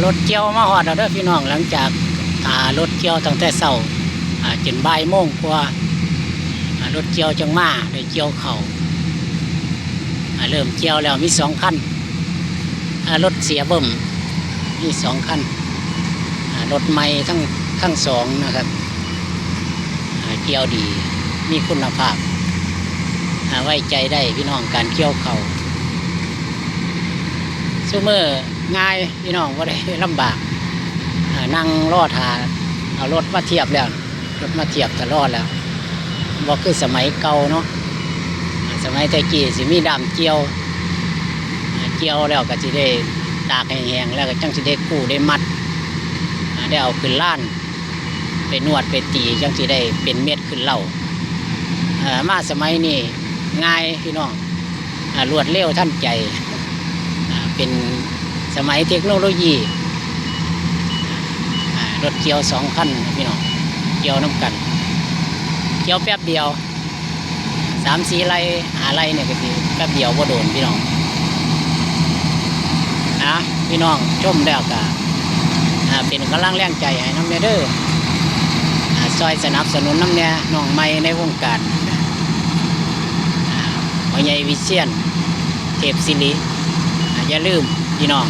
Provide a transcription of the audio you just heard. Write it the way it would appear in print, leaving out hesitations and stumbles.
รถเกี่ยวมาฮอดแล้วเด้อพี่น้องหลังจากรถเกี่ยวตั้งแต่เช้าจนบ่ายโมงกว่ารถเกี่ยวจังมาได้เกี่ยวเข่าเริ่มเกี่ยวแล้วมี2 คันรถเสียเบิ่มมี2 คันรถใหม่ทั้งสองนะครับเกี่ยวดีมีคุณภาพไว้ใจได้พี่น้องการเกี่ยวเข่าซุมื้อง่ายพี่น้องบ่ได้ลำบากนั่งรอทาเอารถมาเทียบแล้วรถมาเทียบตลอดแล้วบ่คือสมัยเก่าเนาะสมัยแต่กี้สิมีดำเกี่ยวแล้วก็สิได้ตากให้แห้งแล้วก็จังสิได้กู้ได้มัดได้เอาขึ้นล้านไปนวดไปตีจังสิได้เป็นเม็ดขึ้นเหล้ามาสมัยนี้ง่ายพี่น้องรวดเร็วทันใจเป็นสมัยเทคโนโลยีรถเกี่ยว2 คันพี่น้องเกี่ยวน้ำกันเกี่ยวแป๊บเดียว3-4 ไร่5 ไร่เนี่ยก็คือแป๊บเดียวบ่โดนพี่น้องพี่น้องชมแล้วก็เป็นกำลังแรงใจให้น้ำเด้อซอยสนับสนุนน้ำเนี่ยน้องใหม่ในวงการพ่อใหญ่วิเชียรเทพศิริอย่าลืมพี่น้อง